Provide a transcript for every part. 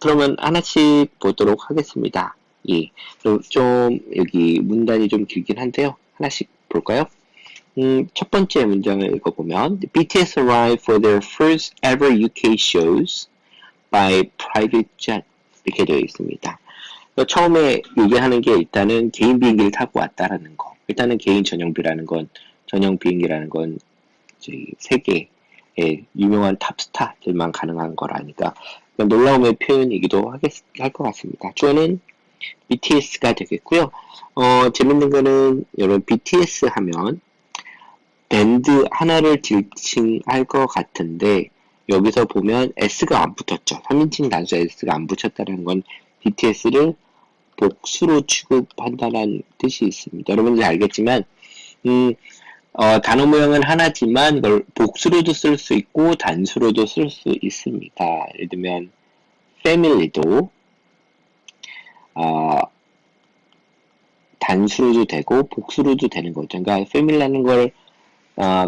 그러면 하나씩 보도록 하겠습니다. 예. 좀, 여기 문단이 좀 길긴 한데요. 하나씩 볼까요? 첫 번째 문장을 읽어보면, BTS arrived for their first ever UK shows by private jet. 이렇게 되어 있습니다. 처음에 얘기하는 게 일단은 개인 비행기를 타고 왔다라는 거. 일단은 개인 전용 비행기라는 건 저희 세계의 유명한 탑스타들만 가능한 거라니까 놀라움의 표현이기도 할 것 같습니다. 주어는 BTS가 되겠고요. 재밌는 거는 여러분 BTS 하면 밴드 하나를 지칭할 것 같은데 여기서 보면 S가 안 붙었죠. 3인칭 단수 S가 안 붙였다는 건 BTS를 복수로 취급한다는 뜻이 있습니다. 여러분들 알겠지만 단어 모양은 하나지만 이걸 복수로도 쓸 수 있고 단수로도 쓸 수 있습니다. 예를 들면 family도 단수로도 되고 복수로도 되는 거죠. 그러니까 family라는 걸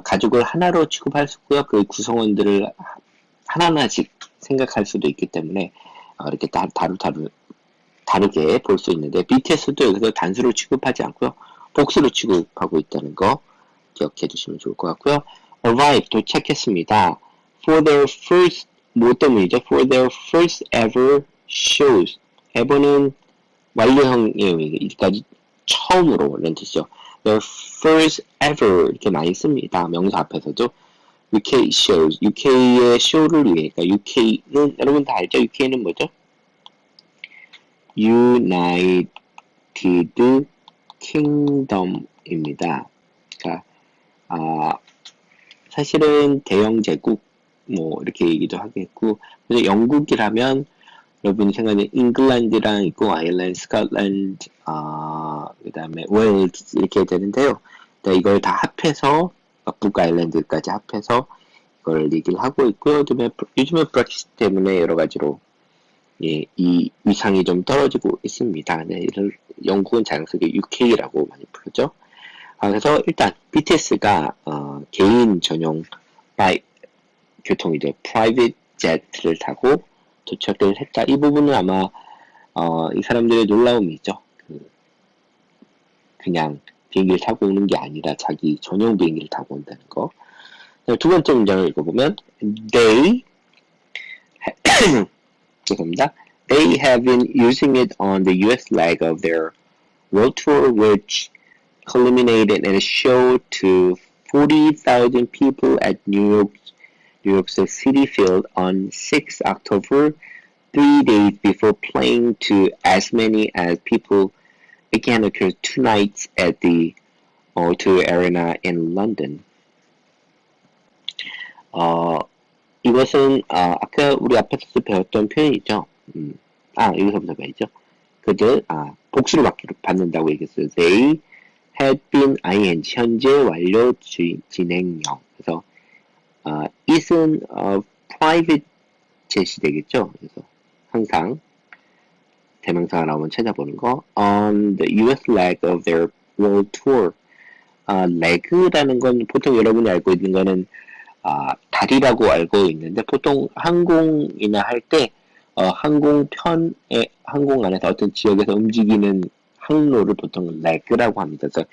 가족을 하나로 취급할 수 있고요. 그 구성원들을 하나하나씩 생각할 수도 있기 때문에 이렇게 다르게 볼 수 있는데 BTS도 여기서 단수로 취급하지 않고요. 복수로 취급하고 있다는 거 기억해 두시면 좋을 것 같고요. arrive 도착했습니다. for their first 뭐 때문이죠? for their first ever shows. ever는 완료형의 의미까지 처음으로 라는 뜻이죠. their first ever 이렇게 많이 씁니다. 명사 앞에서도 UK shows, UK의 쇼를 위해, 그러니까 UK는 여러분 다 알죠? UK는 뭐죠? United Kingdom입니다. 그러니까 사실은 대영 제국 뭐 이렇게 얘기도 하겠고, 그래서 영국이라면 여러분이 생각하는 잉글랜드랑 있고 아일랜드, 스코틀랜드, 그다음에 웨일즈 이렇게 되는데요. 이걸 다 합해서 북아일랜드까지 합해서 이걸 얘기를 하고 있고요. 요즘에 브렉시트 때문에 여러 가지로 이 위상이 좀 떨어지고 있습니다. 네, 영국은 자연스럽게 UK라고 많이 부르죠. 그래서 일단 BTS가 개인 전용 교통이죠. 프라이빗 제트를 타고 도착을 했다. 이 부분은 아마 이 사람들의 놀라움이죠. 그냥 비행기를 타고 오는 게 아니라 자기 전용 비행기를 타고 온다는 거. 두 번째 문장을 읽어보면 They 죄송합니다. They have been using it on the US leg of their world tour, which culminated in a show to 40,000 people at New York's City Field on 6 October, 3 days before playing to as many as people again occurred 2 nights at the O2 Arena in London. 이것은 아까 우리 앞에서 배웠던 표현이죠. 여기서부터 봐야죠. 그들 복수로 받는다고 얘기했어요. They had been ing 현재 완료 진행형. 그래서 it은 private jet이 되겠죠. 그래서 항상 대명사가 나오면 찾아보는 거. On the US leg of their world tour. leg라는 건 보통 여러분이 알고 있는 거는 다리라고 알고 있는데 보통 항공이나 할 때 항공 안에서 어떤 지역에서 움직이는 항로를 보통 leg라고 합니다. 그래서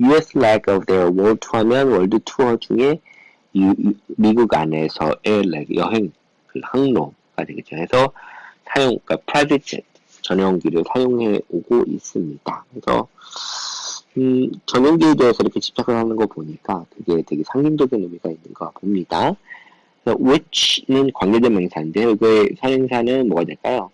US leg of their world tour 하면 월드 투어 중에 미국 안에서의 leg, 여행 그 항로가 되겠죠. 해서 그러니까 private jet 전용기를 사용해 오고 있습니다. 그래서 전용기에 대해서 이렇게 집착을 하는 거 보니까 그게 되게 상징적인 의미가 있는 것 봅니다. which는 관계된 명사인데 이거의 선행사는 뭐가 될까요?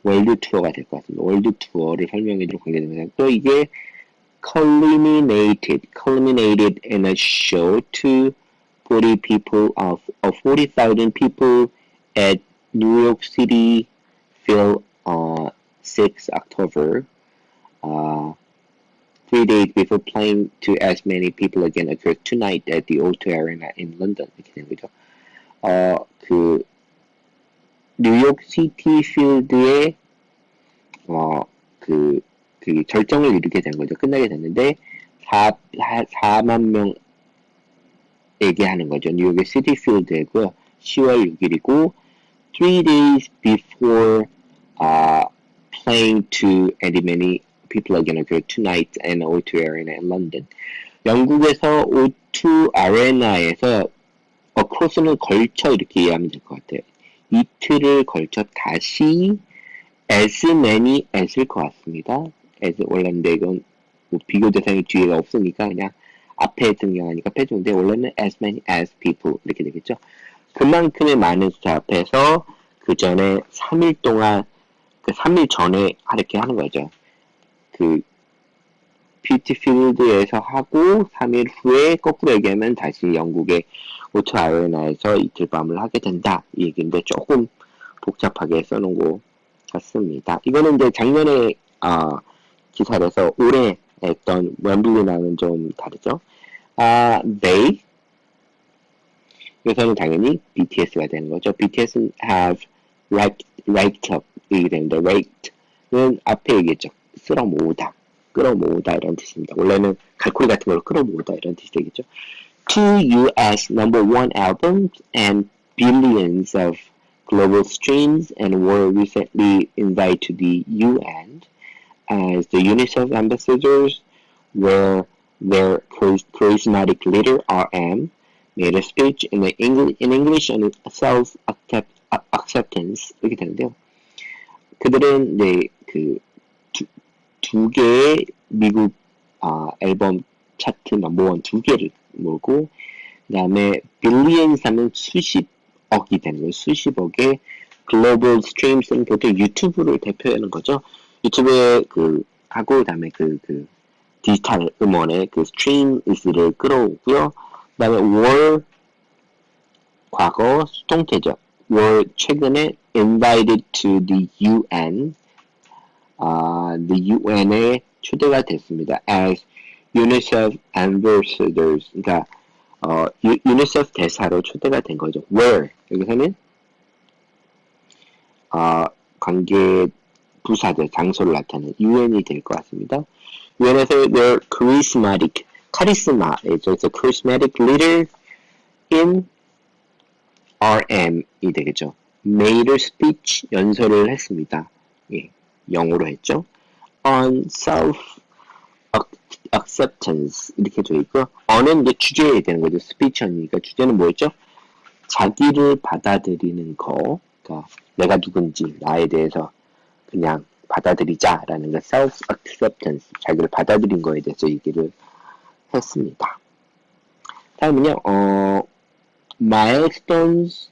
월드 투어가 될 것 같습니다. 월드 투어를 설명해주는 관계된 명사. 또 이게 culminated in a show to 40,000 people at New York City Field 6 October. 3 days before playing to as many people again occurred tonight at the O2 Arena in London. 이렇게 되는 거죠. 뉴욕 시티 필드에 그 절정을 이루게 된 거죠. 끝나게 됐는데 4만 명 얘기하는 거죠. 뉴욕의 시티 필드고요. 10월 6일이고 3 days before playing to and many people are gonna go tonight and O2 Arena in London. 영국에서 O2 아레나에서 across는 걸쳐 이렇게 이해하면 될 것 같아요. 이틀을 걸쳐 다시 as many as일 것 같습니다. as 원래인데 이건 뭐 비교 대상이 뒤에가 없으니까 그냥 앞에 등장하니까 빼주는데 원래는 as many as people 이렇게 되겠죠. 그만큼의 많은 숫자 앞에서 그 전에 3일 동안 그 3일 전에 이렇게 하는 거죠. 그 뷰티필드에서 하고 3일 후에 거꾸로 얘기하면 다시 영국의 오투 아레나에서 이틀 밤을 하게 된다 이 얘기인데 조금 복잡하게 써놓은 것 같습니다. 이거는 이제 작년에 기사에서 올해 했던 웸블리랑은 좀 다르죠. They 여기서는 당연히 BTS가 되는 거죠. BTS는 have raked up 이게 되는데 raked는 앞에 얘기했죠. 쓸어모으다, 끌어모으다 이런 뜻입니다. 원래는 갈고리 같은 걸 끌어모으다 이런 뜻이 되겠죠. Two US #1 albums and billions of global streams and were recently invited to the UN as the UNICEF ambassadors where their charismatic leader RM made a speech in English on self-acceptance 이렇게 되는데요. 그들은 이제 그 두 개의 미국 앨범 차트 넘버원 두 개를 몰고 그 다음에 billions 하면 수십억이 되는 거예요. 수십억의 글로벌 스트림스는 보통 유튜브를 대표하는 거죠. 유튜브에 하고 그다음에 그 디지털 음원의 그 스트림스를 끌어오고요. 그다음에 월 과거 수동태죠. 월 최근에 invited to the UN, the UN에 초대가 됐습니다. as UNICEF ambassadors, 그러니까 UNICEF 대사로 초대가 된 거죠. where 여기서는 관계 부사들 장소를 나타내는 UN이 될 것 같습니다. UN에서 their charismatic, 카리스마죠. It's a charismatic leader in RM이 되겠죠. made a speech 연설을 했습니다. 예, 영어로 했죠. on self acceptance 이렇게 되어 있고 on은 이제 주제에 되는 거죠. 스피치니까 주제는 뭐였죠? 자기를 받아들이는 거. 그러니까 내가 누군지 나에 대해서 그냥 받아들이자라는 거 self acceptance 자기를 받아들인 거에 대해서 얘기를 했습니다. 다음은요. Milestones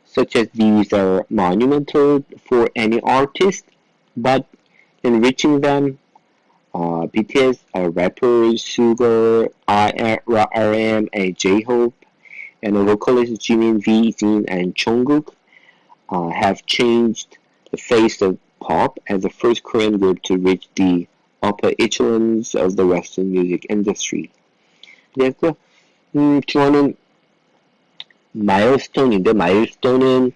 such as these are monumental for any artist, but in reaching them, BTS, rappers Sugar, RM, and J-Hope, and vocalist Jimin, V, Jin, and Jungkook have changed the face of pop as the first Korean group to reach the upper echelons of the Western music industry. 그래서 주어는 마일스톤인데 마일스톤은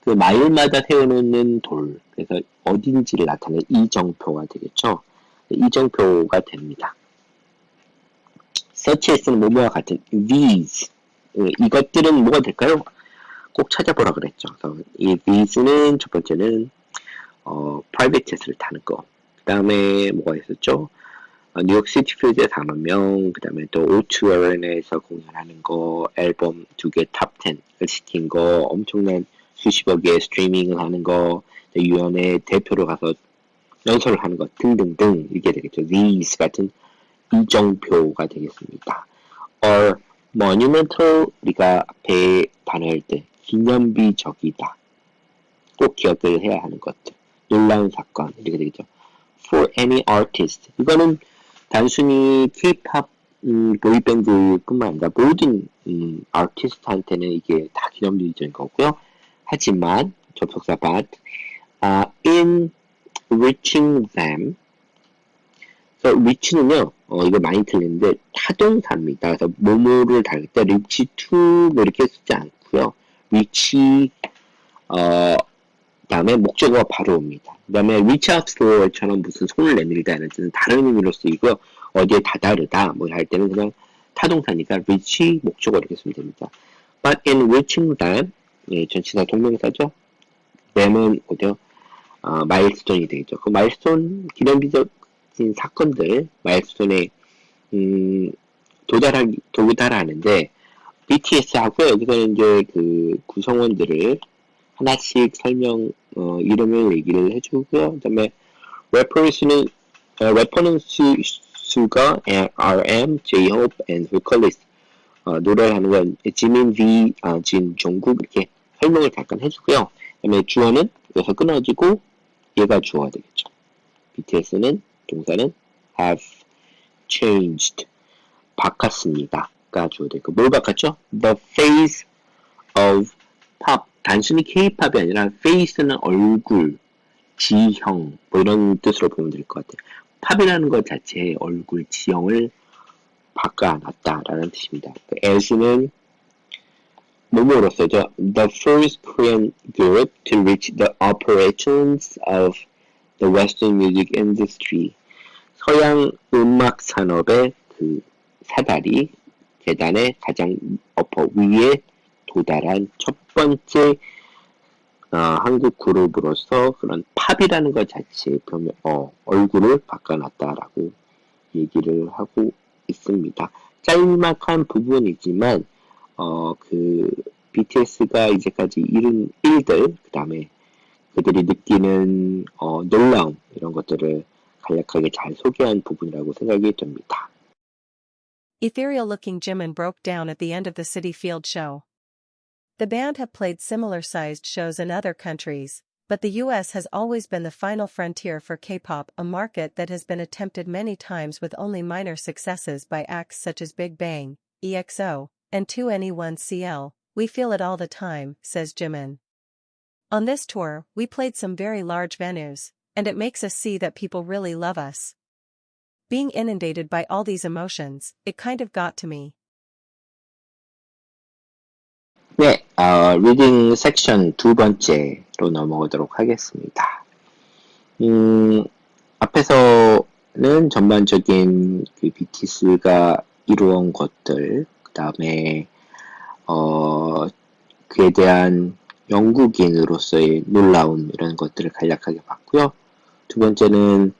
그 마일마다 세워놓는 돌 그래서 어딘지를 나타내는 이정표가 되겠죠. 이정표가 됩니다. 서치에서는 뭐뭐와 같은 these 이것들은 뭐가 될까요? 꼭 찾아보라 그랬죠. 그래서 이 these는 첫 번째는 private jet을 타는 거. 그 다음에 뭐가 있었죠? 뉴욕 시티 필드에 4만 명, 그 다음에 또 O2 아레나에서 공연하는 거, 앨범 2개 탑 10을 시킨 거, 엄청난 수십억의 스트리밍을 하는 거, 유엔의 대표로 가서 연설을 하는 것 등등등 이게 되겠죠. These 같은 이정표가 되겠습니다. or monumental 우리가 앞에 단어일 때 기념비적이다. 꼭 기억을 해야 하는 것들. 놀라운 사건 이렇게 되겠죠. For any artist 이거는 단순히 K-pop 보이밴드뿐만 아니라 모든 아티스트한테는 이게 다 기념비적인 거고요. 하지만 접속사 but in reaching them 그래서 reach는요 이거 많이 틀리는데 타동사입니다. 그래서 뭐뭐를 다룰 때 reach to 뭐 이렇게 쓰지 않고요. reach 다음에 목적어가 바로 옵니다. 그 다음에 reach out for처럼 무슨 손을 내밀다 이런 뜻은 다른 의미로 쓰이고요. 어디에 다다르다 뭐 할 때는 그냥 타동사니까 reach 목적어 이렇게 쓰면 됩니다. But in reaching them 예, 전치사 동명사죠. them은 어디요? 마일스톤이 되겠죠. 그 마일스톤 기념비적인 사건들, 마일스톤에 도달하는데 BTS하고요. 여기서는 이제 그 구성원들을 하나씩 이름을 얘기를 해주고요. 그 다음에 래퍼는 수가, RM, J-Hope, and Vocalist. 노래를 하는 건 지민 V, 진, 종국 이렇게 설명을 잠깐 해주고요. 그 다음에 주어는 여기서 끊어지고 얘가 주어가 되겠죠. BTS는 동사는 have changed. 바꿨습니다.가 주어 되고 뭘 바꿨죠? The face of pop. 단순히 K-팝이 아니라 face는 얼굴, 지형 뭐 이런 뜻으로 보면 될 것 같아요. 팝이라는 것 자체의 얼굴, 지형을 바꿔놨다라는 뜻입니다. as는 뭐뭐로서죠. The first Korean group to reach the upper echelons of the Western music industry. 서양 음악 산업의 그 사다리 계단의 가장 위에 도달한 첫 번째 한국 그룹으로서 그런 팝이라는 것 자체의 얼굴을 바꿔놨다라고 얘기를 하고 있습니다. 짤막한 부분이지만 그 BTS가 이제까지 이룬 일들, 그 다음에 그들이 느끼는 놀라움 이런 것들을 간략하게 잘 소개한 부분이라고 생각이 됩니다. Ethereal-looking Jimin broke down at the end of the Citi Field show. The band have played similar-sized shows in other countries, but the US has always been the final frontier for K-pop, a market that has been attempted many times with only minor successes by acts such as Big Bang, EXO, and 2NE1CL. We feel it all the time, says Jimin. On this tour, we played some very large venues, and it makes us see that people really love us. Being inundated by all these emotions, it kind of got to me. 네, 리딩 섹션 두 번째로 넘어가도록 하겠습니다. 앞에서는 전반적인 그 BTS가 이루어온 것들, 그 다음에 그에 대한 영국인으로서의 놀라움 이런 것들을 간략하게 봤고요. 두 번째는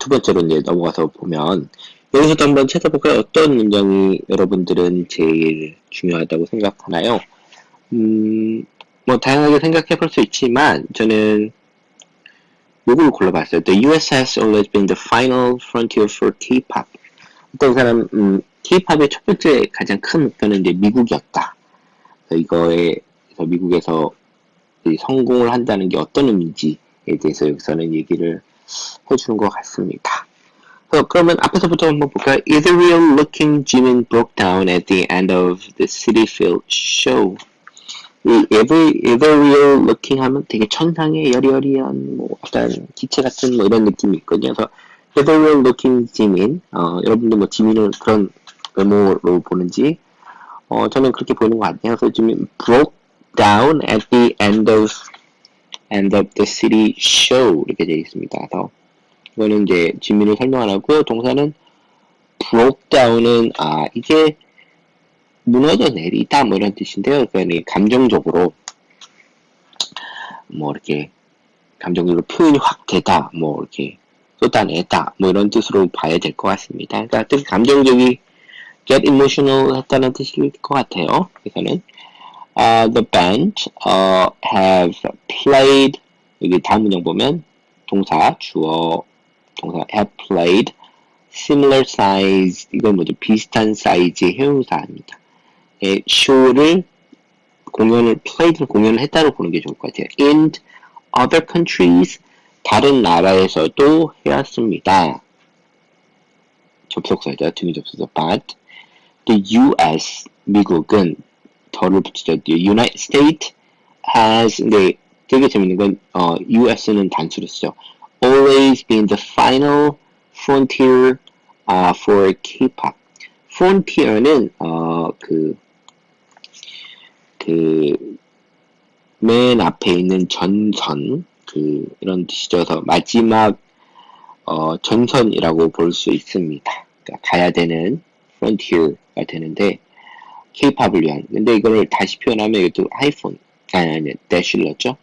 두 번째로 이제 넘어가서 보면 여기서도 한번 찾아볼까요? 어떤 문장이 여러분들은 제일 중요하다고 생각하나요? 뭐 다양하게 생각해 볼 수 있지만 저는 요걸 골라봤어요. The US has always been the final frontier for K-pop. 어떤 사람 K-팝의 첫 번째 가장 큰 목표는 이제 미국이었다. 그래서 미국에서 성공을 한다는 게 어떤 의미인지에 대해서 여기서는 얘기를 해주는 것 같습니다. 그러면 앞에서부터 한번 볼까요? Ethereal-looking Jimin broke down at the end of the Citi Field show. 이 ethereal-looking 하면 되게 천상의 여리여리한 뭐 약간 기체 같은 뭐 이런 느낌이 있거든요. 그래서 ethereal-looking Jimin, 여러분들 뭐 지민을 그런 외모로 보는지 저는 그렇게 보이는 것 같아요. 그래서 Jimin broke down at the end of the Citi show 이렇게 되어 있습니다. 그래서 이거는 이제 지민을 설명 안 하고요. 동사는 broke down은 이게 무너져 내리다 뭐 이런 뜻인데요. 그러니까 감정적으로 뭐 이렇게 감정적으로 표현이 확 되다 뭐 이렇게 쏟아내다 뭐 이런 뜻으로 봐야 될 것 같습니다. 그러니까 특히 감정적이 get emotional 했다는 뜻일 것 같아요. 그래서는 the band have played 여기 다음 문장 보면 동사 주어 동사 have played similar size 이건 뭐죠? 비슷한 사이즈의 형용사입니다. 쇼를 공연을 했다고 보는 게 좋을 것 같아요. In other countries 다른 나라에서도 해왔습니다. 접속사죠. 등위 접속사. But the US 미국은 덜을 붙이죠. The United States has 근데 되게 재밌는 건 US는 단수로 쓰죠. Always been the final frontier for K-pop. frontier는 맨 앞에 있는 전선 이런 뜻이죠. 그래서 마지막 전선이라고 볼 수 있습니다. 그러니까 가야 되는 frontier가 되는데 K-팝을 위한. 근데 이거를 다시 표현하면 이것도 하이폰, 아니, 대시를 넣었죠.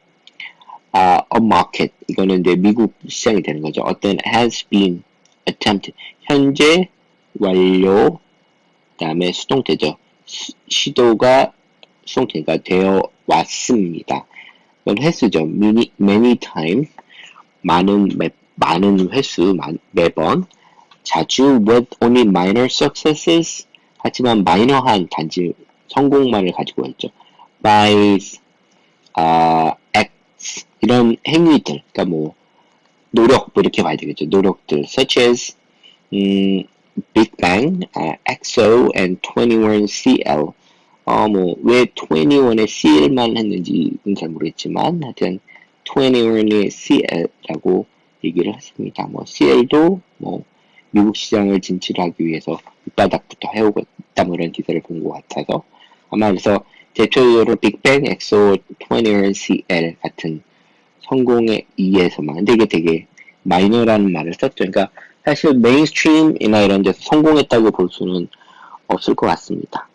A market. 이거는 이제 미국 시장이 되는 거죠. 어떤 has been attempted. 현재 완료, 그 다음에 수동태죠. 시도가 수동태가 되어 왔습니다. 이건 횟수죠. many times. 많은 횟수, 매번. 자주 with only minor successes. 하지만 마이너한 단지 성공만을 가지고 있죠. by acts 이런 행위들, 그러니까 뭐 노력 뭐 이렇게 봐야 되겠죠. 노력들 such as Big Bang, EXO, and 21CL. 왜 21의 CL만 했는지는 잘 모르겠지만 하여튼 21의 CL라고 얘기를 했습니다. 뭐 CL도 뭐 미국 시장을 진출하기 위해서 밑바닥부터 해오고 있다 뭐 이런 기사를 본 것 같아서 아마 그래서 대표적으로 빅뱅, 엑소, 21CL 같은 성공에 의해서만 근데 이게 되게 마이너라는 말을 썼죠. 그러니까 사실 메인스트림이나 이런 데서 성공했다고 볼 수는 없을 것 같습니다.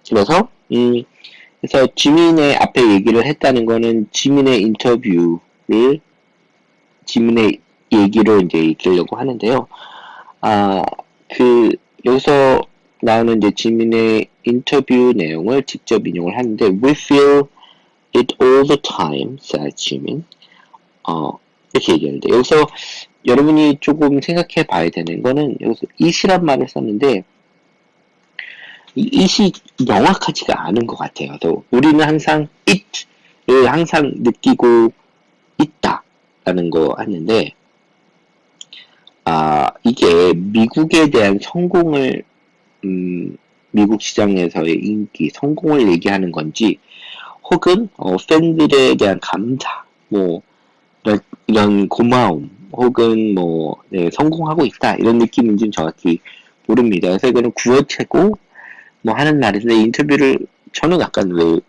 그래서 그래서 지민의 앞에 얘기를 했다는 거는 지민의 얘기를 이제 읽으려고 하는데요. 여기서 나오는 이제 지민의 인터뷰 내용을 직접 인용을 하는데, We feel it all the time, said 지민. 이렇게 얘기하는데, 여기서 여러분이 조금 생각해 봐야 되는 거는, 여기서 it이란 말을 썼는데, 이 it이 명확하지가 않은 것 같아요. 또 우리는 항상 it을 항상 느끼고 있다라는 거 하는데, 이게 미국에 대한 성공을, 미국 시장에서의 인기, 성공을 얘기하는 건지, 혹은, 팬들에 대한 감사, 뭐, 이런 고마움, 혹은 뭐, 네, 성공하고 있다, 이런 느낌인지는 정확히 모릅니다. 그래서 이거는 구어체고, 뭐 하는 말인데, 인터뷰를, 저는 약간 왜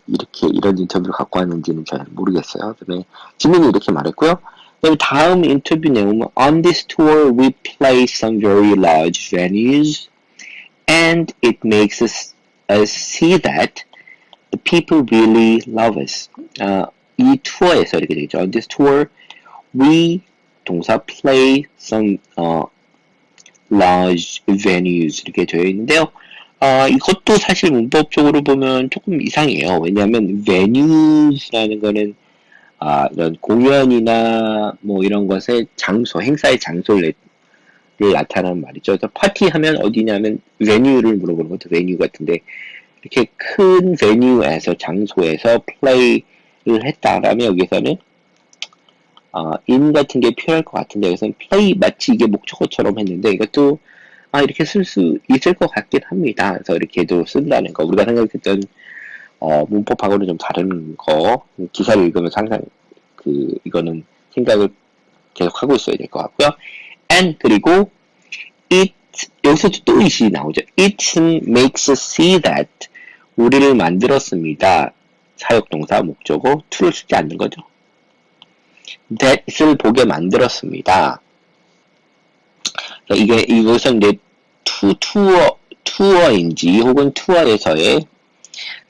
이런 인터뷰를 갖고 왔는지는 잘 모르겠어요. 그다음에, 지민이 이렇게 말했고요. 다음 인터뷰 내용은 On this tour we play some very large venues and it makes us see that the people really love us. 이 투어에서 이렇게 되죠. On this tour we 동사 play some large venues 이렇게 되어 있는데요. 이것도 사실 문법적으로 보면 조금 이상해요. 왜냐하면 venues라는 거는 이런 공연이나 뭐 이런 것의 장소, 행사의 장소를 나타내는 말이죠. 파티하면 어디냐면 venue를 물어보는 것도 venue 같은데 이렇게 큰 venue에서 장소에서 play를 했다라면 여기서는 in 같은 게 필요할 것 같은데 여기서는 play 마치 이게 목적어처럼 했는데 이것도 이렇게 쓸 수 있을 것 같긴 합니다. 그래서 이렇게도 쓴다는 거 우리가 생각했던 문법하고는 좀 다른 거, 기사를 읽으면서 항상, 이거는 생각을 계속 하고 있어야 될 것 같고요. and, 그리고, 여기서도 또 it이 나오죠. It makes us see that, 우리를 만들었습니다. 사역동사, 목적어, to를 쓰지 않는 거죠. that을 보게 만들었습니다. 이것은 이제, 투어인지, 혹은 투어에서의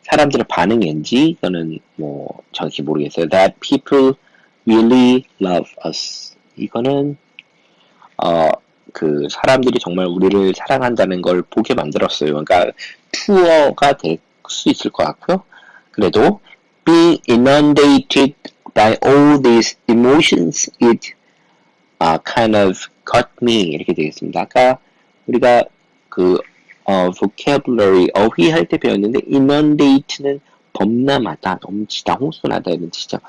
사람들의 반응인지 이거는 뭐 정확히 모르겠어요. That people really love us. 이거는 사람들이 정말 우리를 사랑한다는 걸 보게 만들었어요. 그러니까 투어가 될 수 있을 것 같고요. 그래도 being inundated by all these emotions, it kind of got me 이렇게 되겠습니다. 아까 우리가 vocabulary, 어휘 할 때 배웠는데, inundate는 범람하다, 넘치다, 홍수나다 이런 뜻이죠.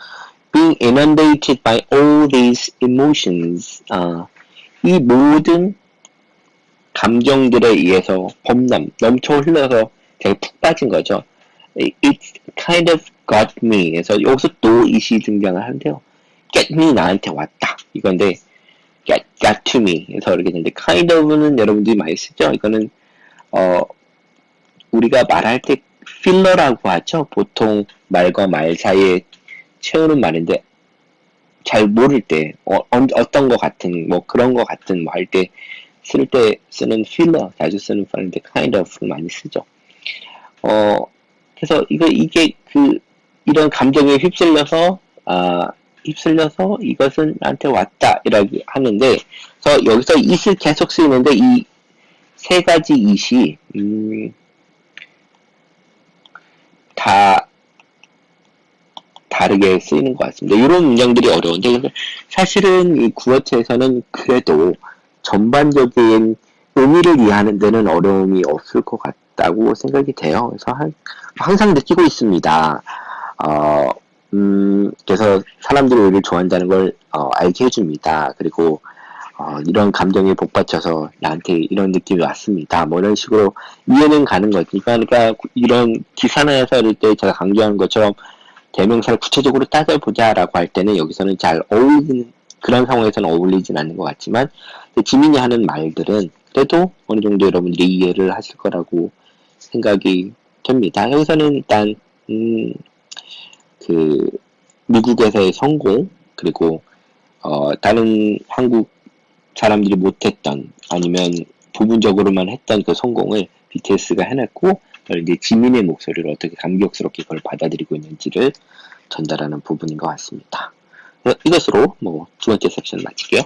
Being inundated by all these emotions, 이 모든 감정들에 의해서 넘쳐 흘러서 되게 푹 빠진 거죠. It kind of got me. 그래서 여기서 또 it이 등장을 하는데요. get me, 나한테 왔다. 이건데, got to me. 그래서 이렇게 되는데, kind of는 여러분들이 많이 쓰죠. 이거는 우리가 말할 때 필러라고 하죠. 보통 말과 말 사이에 채우는 말인데 잘 모를 때 어떤 거 같은 뭐 그런 거 같은 뭐 할 때 쓸 때 쓰는 필러 자주 쓰는 말인데 kind of를 많이 쓰죠. 그래서 이게 이런 감정에 휩쓸려서 이것은 나한테 왔다, 이라고 하는데, 그래서 여기서 it을 계속 쓰이는데, 이 세 가지 it이, 다 다르게 쓰이는 것 같습니다. 이런 문장들이 어려운데, 근데 사실은 이 구어체에서는 그래도 전반적인 의미를 이해하는 데는 어려움이 없을 것 같다고 생각이 돼요. 그래서 항상 느끼고 있습니다. 그래서 사람들이 우리를 좋아한다는 걸 알게 해줍니다. 그리고 이런 감정에 복받쳐서 나한테 이런 느낌이 왔습니다. 뭐 이런 식으로 이해는 가는 거지. 그러니까 이런 기사나 서를 때 제가 강조하는 것처럼 대명사를 구체적으로 따져보자라고 할 때는 여기서는 잘 어울리는, 그런 상황에서는 어울리진 않는 것 같지만, 지민이 하는 말들은 그래도 어느 정도 여러분들이 이해를 하실 거라고 생각이 됩니다. 여기서는 일단 미국에서의 성공, 그리고 다른 한국 사람들이 못했던, 아니면 부분적으로만 했던 그 성공을 BTS가 해냈고, 이제 지민의 목소리를 어떻게 감격스럽게 그걸 받아들이고 있는지를 전달하는 부분인 것 같습니다. 이것으로 두 번째 섹션 마칠게요.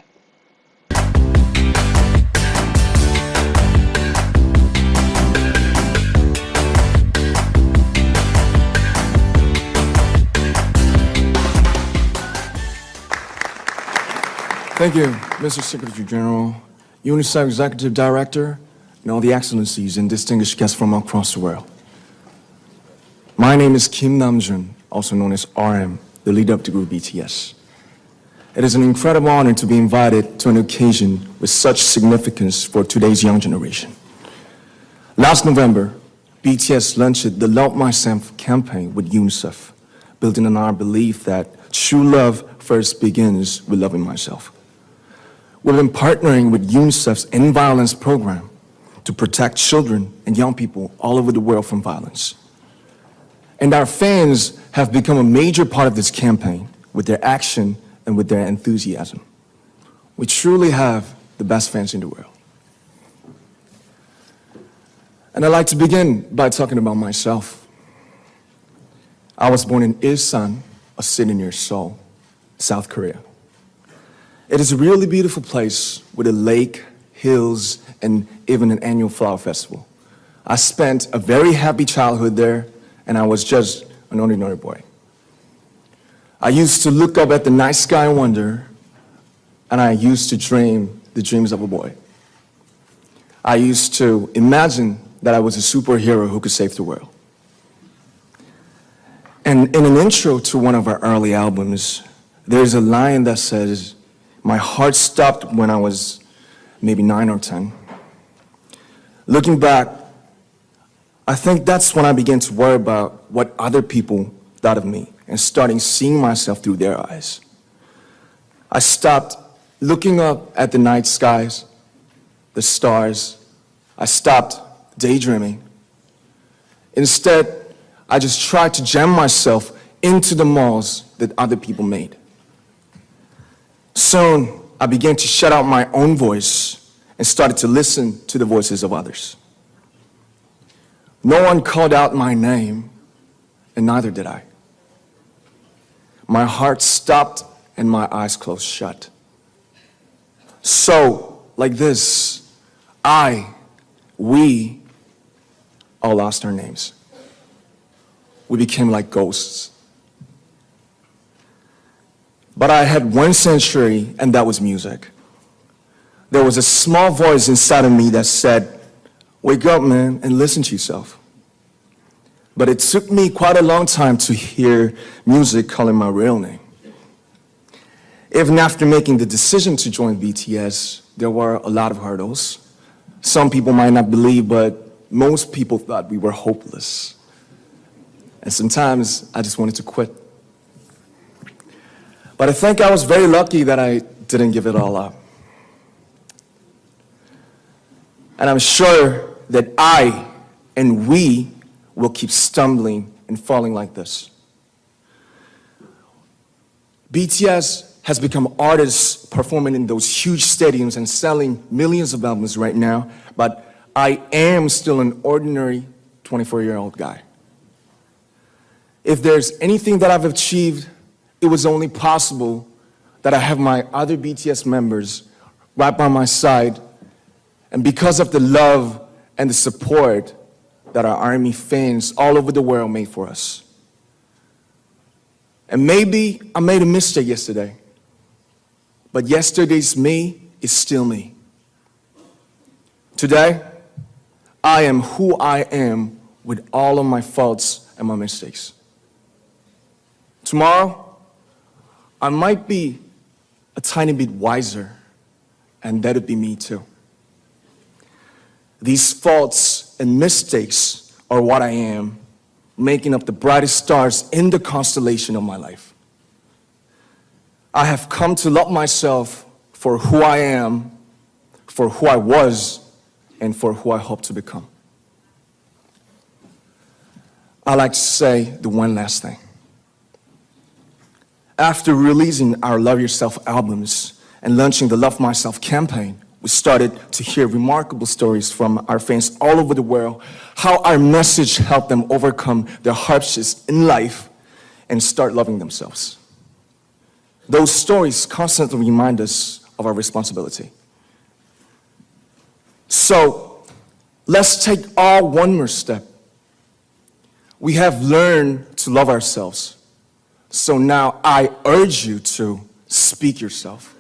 Thank you, Mr. Secretary General, UNICEF Executive Director, and all the excellencies and distinguished guests from across the world. My name is Kim Namjoon, also known as RM, the leader of the group BTS. It is an incredible honor to be invited to an occasion with such significance for today's young generation. Last November, BTS launched the Love Myself campaign with UNICEF, building on our belief that true love first begins with loving myself. We've been partnering with UNICEF's End Violence program to protect children and young people all over the world from violence. And our fans have become a major part of this campaign with their action and with their enthusiasm. We truly have the best fans in the world. And I'd like to begin by talking about myself. I was born in Ilsan, a city near Seoul, South Korea. It is a really beautiful place with a lake, hills, and even an annual flower festival. I spent a very happy childhood there, and I was just an ordinary boy. I used to look up at the night sky and wonder, and I used to dream the dreams of a boy. I used to imagine that I was a superhero who could save the world. And in an intro to one of our early albums, there's a line that says, "My heart stopped when I was maybe 9 or 10. Looking back, I think that's when I began to worry about what other people thought of me and starting seeing myself through their eyes. I stopped looking up at the night skies, the stars. I stopped daydreaming. Instead, I just tried to jam myself into the malls that other people made. Soon, I began to shut out my own voice and started to listen to the voices of others. No one called out my name, and neither did I. My heart stopped and my eyes closed shut. So, like this, we all lost our names. We became like ghosts. But I had one sanctuary, and that was music. There was a small voice inside of me that said, "Wake up, man, and listen to yourself." But it took me quite a long time to hear music calling my real name. Even after making the decision to join BTS, there were a lot of hurdles. Some people might not believe, but most people thought we were hopeless. And sometimes I just wanted to quit. But I think I was very lucky that I didn't give it all up. And I'm sure that I and we will keep stumbling and falling like this. BTS has become artists performing in those huge stadiums and selling millions of albums right now, but I am still an ordinary 24-year-old guy. If there's anything that I've achieved, it was only possible that I have my other BTS members right by my side, and because of the love and the support that our ARMY fans all over the world made for us. And maybe I made a mistake yesterday, but yesterday's me is still me. Today, I am who I am with all of my faults and my mistakes. Tomorrow, I might be a tiny bit wiser, and that'd be me too. These faults and mistakes are what I am, making up the brightest stars in the constellation of my life. I have come to love myself for who I am, for who I was, and for who I hope to become. I like to say the one last thing. After releasing our Love Yourself albums and launching the Love Myself campaign, we started to hear remarkable stories from our fans all over the world, how our message helped them overcome their hardships in life and start loving themselves. Those stories constantly remind us of our responsibility. So, let's take all one more step. We have learned to love ourselves. So now I urge you to speak yourself.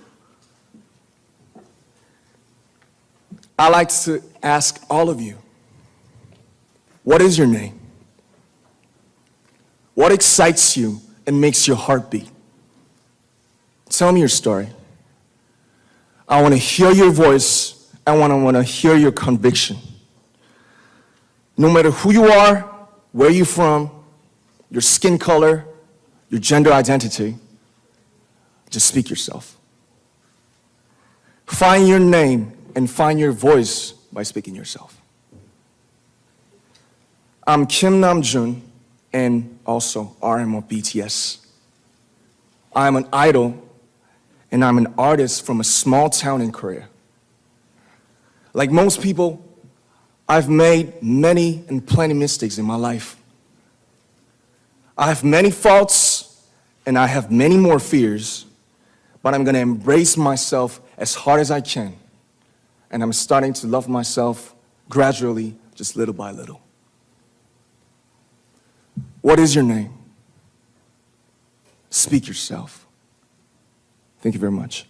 I like to ask all of you, what is your name? What excites you and makes your heart beat? Tell me your story. I want to hear your voice. I want to hear your conviction. No matter who you are, where you're from, your skin color, your gender identity, just speak yourself. Find your name and find your voice by speaking yourself. I'm Kim Namjoon, and also RM of BTS. I'm an idol, and I'm an artist from a small town in Korea. Like most people, I've made many and plenty mistakes in my life. I have many faults, and I have many more fears, but I'm gonna embrace myself as hard as I can, and I'm starting to love myself gradually, just little by little. What is your name? Speak yourself. Thank you very much.